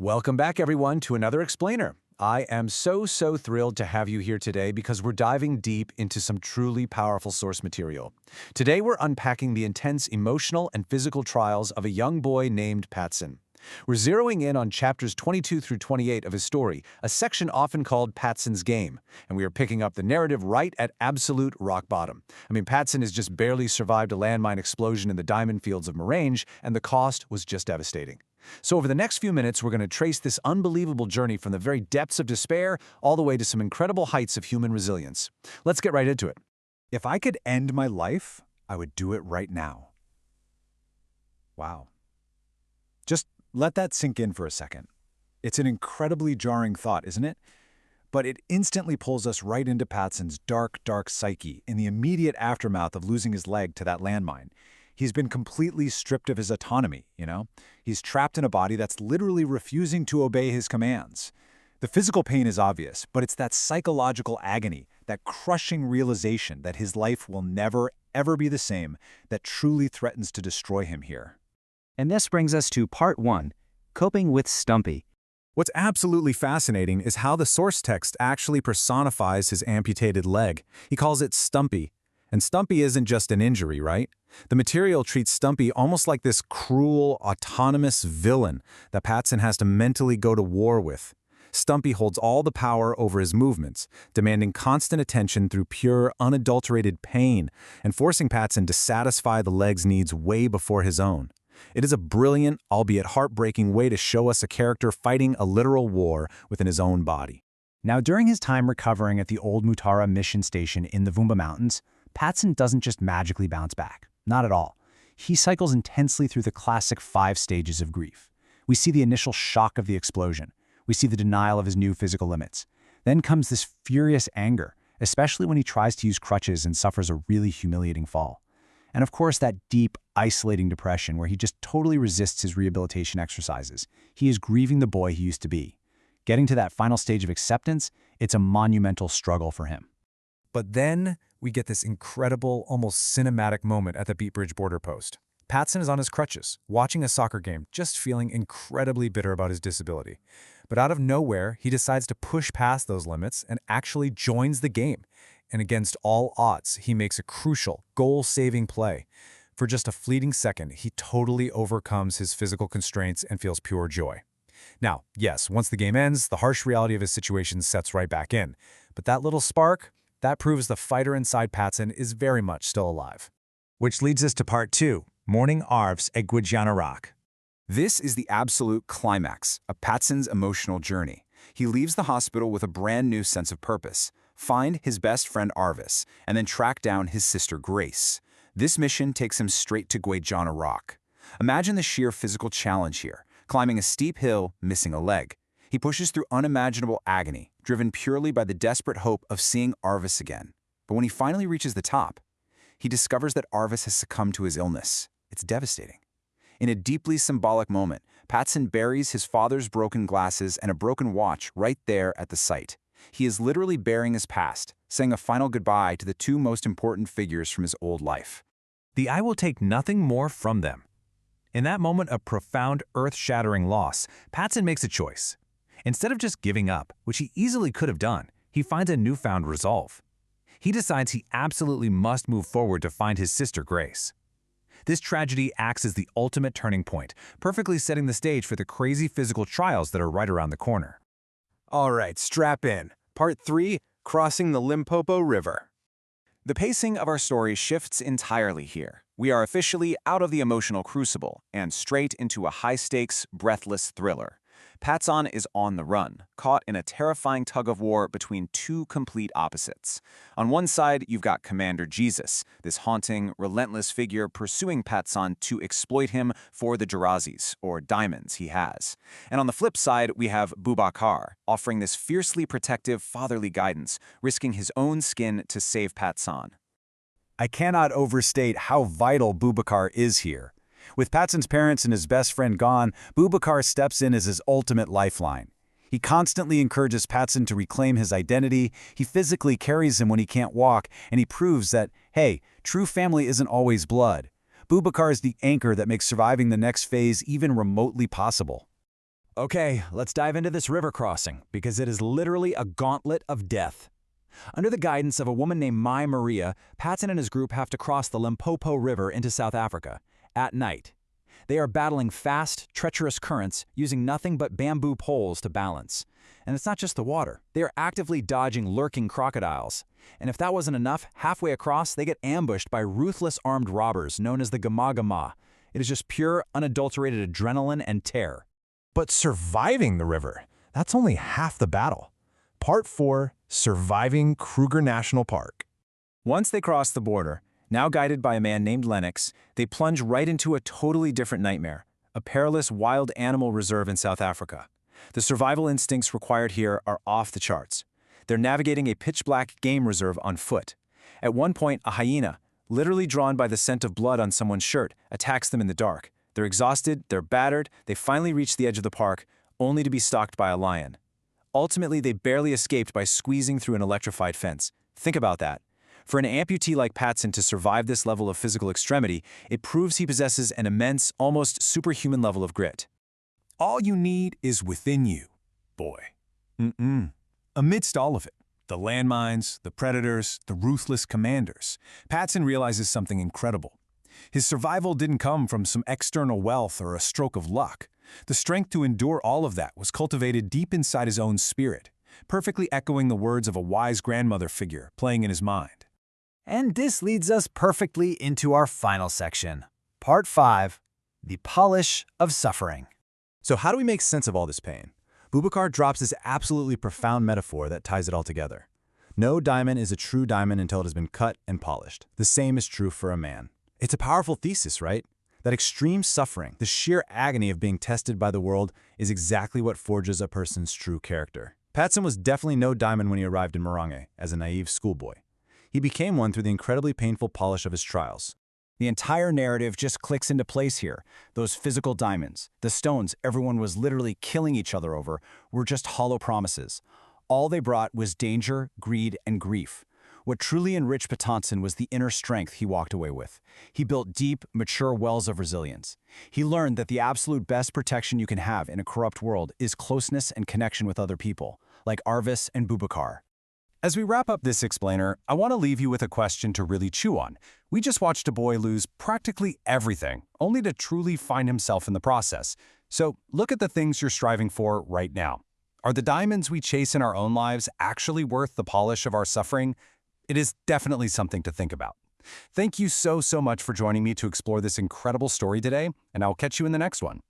Welcome back, everyone, to another Explainer. I am so thrilled to have you here today because we're diving deep into some truly powerful source material. Today, we're unpacking the intense emotional and physical trials of a young boy named Patson. We're zeroing in on chapters 22 through 28 of his story, a section often called Patson's Game, and we are picking up the narrative right at absolute rock bottom. Patson has just barely survived a landmine explosion in the diamond fields of Marange, and the cost was just devastating. So over the next few minutes, we're going to trace this unbelievable journey from the very depths of despair all the way to some incredible heights of human resilience. Let's get right into it. If I could end my life, I would do it right now. Wow. Just let that sink in for a second. It's an incredibly jarring thought, isn't it? But it instantly pulls us right into Patson's dark psyche in the immediate aftermath of losing his leg to that landmine. He's been completely stripped of his autonomy, He's trapped in a body that's literally refusing to obey his commands. The physical pain is obvious, but it's that psychological agony, that crushing realization that his life will never, ever be the same, that truly threatens to destroy him here. And this brings us to Part 1, Coping with Stumpy. What's absolutely fascinating is how the source text actually personifies his amputated leg. He calls it Stumpy. And Stumpy isn't just an injury, right? The material treats Stumpy almost like this cruel, autonomous villain that Patson has to mentally go to war with. Stumpy holds all the power over his movements, demanding constant attention through pure, unadulterated pain, and forcing Patson to satisfy the leg's needs way before his own. It is a brilliant, albeit heartbreaking way to show us a character fighting a literal war within his own body. Now, during his time recovering at the old Mutara mission station in the Vumba Mountains, Patson doesn't just magically bounce back. Not at all. He cycles intensely through the classic 5 stages of grief. We see the initial shock of the explosion. We see the denial of his new physical limits. Then comes this furious anger, especially when he tries to use crutches and suffers a really humiliating fall. And of course, that deep, isolating depression where he just totally resists his rehabilitation exercises. He is grieving the boy he used to be. Getting to that final stage of acceptance, it's a monumental struggle for him. But then we get this incredible, almost cinematic moment at the Beat Bridge border post. Patson is on his crutches, watching a soccer game, just feeling incredibly bitter about his disability. But out of nowhere, he decides to push past those limits and actually joins the game. And against all odds, he makes a crucial, goal-saving play. For just a fleeting second, he totally overcomes his physical constraints and feels pure joy. Now, yes, once the game ends, the harsh reality of his situation sets right back in. But that little spark, that proves the fighter inside Patson is very much still alive. Which leads us to Part 2, Morning Arv's Egwigiana Rock. This is the absolute climax of Patson's emotional journey. He leaves the hospital with a brand new sense of purpose. Find his best friend Arvis, and then track down his sister Grace. This mission takes him straight to Gweijana Rock. Imagine the sheer physical challenge here, climbing a steep hill, missing a leg. He pushes through unimaginable agony, driven purely by the desperate hope of seeing Arvis again. But when he finally reaches the top, he discovers that Arvis has succumbed to his illness. It's devastating. In a deeply symbolic moment, Patson buries his father's broken glasses and a broken watch right there at the site. He is literally burying his past, saying a final goodbye to the 2 most important figures from his old life. The I will take nothing more from them. In that moment of profound, earth-shattering loss, Patson makes a choice. Instead of just giving up, which he easily could have done, he finds a newfound resolve. He decides he absolutely must move forward to find his sister Grace. This tragedy acts as the ultimate turning point, perfectly setting the stage for the crazy physical trials that are right around the corner. All right, strap in. Part 3, Crossing the Limpopo River. The pacing of our story shifts entirely here. We are officially out of the emotional crucible and straight into a high-stakes, breathless thriller. Patson is on the run, caught in a terrifying tug-of-war between 2 complete opposites. On one side, you've got Commander Jesus, this haunting, relentless figure pursuing Patson to exploit him for the Jirazis, or diamonds, he has. And on the flip side, we have Boubacar, offering this fiercely protective, fatherly guidance, risking his own skin to save Patson. I cannot overstate how vital Boubacar is here. With Patson's parents and his best friend gone, Boubacar steps in as his ultimate lifeline. He constantly encourages Patson to reclaim his identity, he physically carries him when he can't walk, and he proves that, hey, true family isn't always blood. Boubacar is the anchor that makes surviving the next phase even remotely possible. Okay, let's dive into this river crossing, because it is literally a gauntlet of death. Under the guidance of a woman named Mai Maria, Patson and his group have to cross the Limpopo River into South Africa, at night. They are battling fast, treacherous currents, using nothing but bamboo poles to balance. And it's not just the water. They are actively dodging lurking crocodiles. And if that wasn't enough, halfway across, they get ambushed by ruthless armed robbers known as the Gama Gama. It is just pure, unadulterated adrenaline and terror. But surviving the river, that's only half the battle. Part 4, Surviving Kruger National Park. Once they cross the border, now guided by a man named Lennox, they plunge right into a totally different nightmare, a perilous wild animal reserve in South Africa. The survival instincts required here are off the charts. They're navigating a pitch-black game reserve on foot. At one point, a hyena, literally drawn by the scent of blood on someone's shirt, attacks them in the dark. They're exhausted, they're battered, they finally reach the edge of the park, only to be stalked by a lion. Ultimately, they barely escaped by squeezing through an electrified fence. Think about that. For an amputee like Patson to survive this level of physical extremity, it proves he possesses an immense, almost superhuman level of grit. All you need is within you, boy. Amidst all of it, the landmines, the predators, the ruthless commanders, Patson realizes something incredible. His survival didn't come from some external wealth or a stroke of luck. The strength to endure all of that was cultivated deep inside his own spirit, perfectly echoing the words of a wise grandmother figure playing in his mind. And this leads us perfectly into our final section. Part 5, The Polish of Suffering. So how do we make sense of all this pain? Boubacar drops this absolutely profound metaphor that ties it all together. No diamond is a true diamond until it has been cut and polished. The same is true for a man. It's a powerful thesis, right? That extreme suffering, the sheer agony of being tested by the world, is exactly what forges a person's true character. Patson was definitely no diamond when he arrived in Morange as a naive schoolboy. He became one through the incredibly painful polish of his trials. The entire narrative just clicks into place here. Those physical diamonds, the stones everyone was literally killing each other over, were just hollow promises. All they brought was danger, greed, and grief. What truly enriched Patson was the inner strength he walked away with. He built deep, mature wells of resilience. He learned that the absolute best protection you can have in a corrupt world is closeness and connection with other people, like Arvis and Boubacar. As we wrap up this explainer, I want to leave you with a question to really chew on. We just watched a boy lose practically everything, only to truly find himself in the process. So look at the things you're striving for right now. Are the diamonds we chase in our own lives actually worth the polish of our suffering? It is definitely something to think about. Thank you so much for joining me to explore this incredible story today, and I'll catch you in the next one.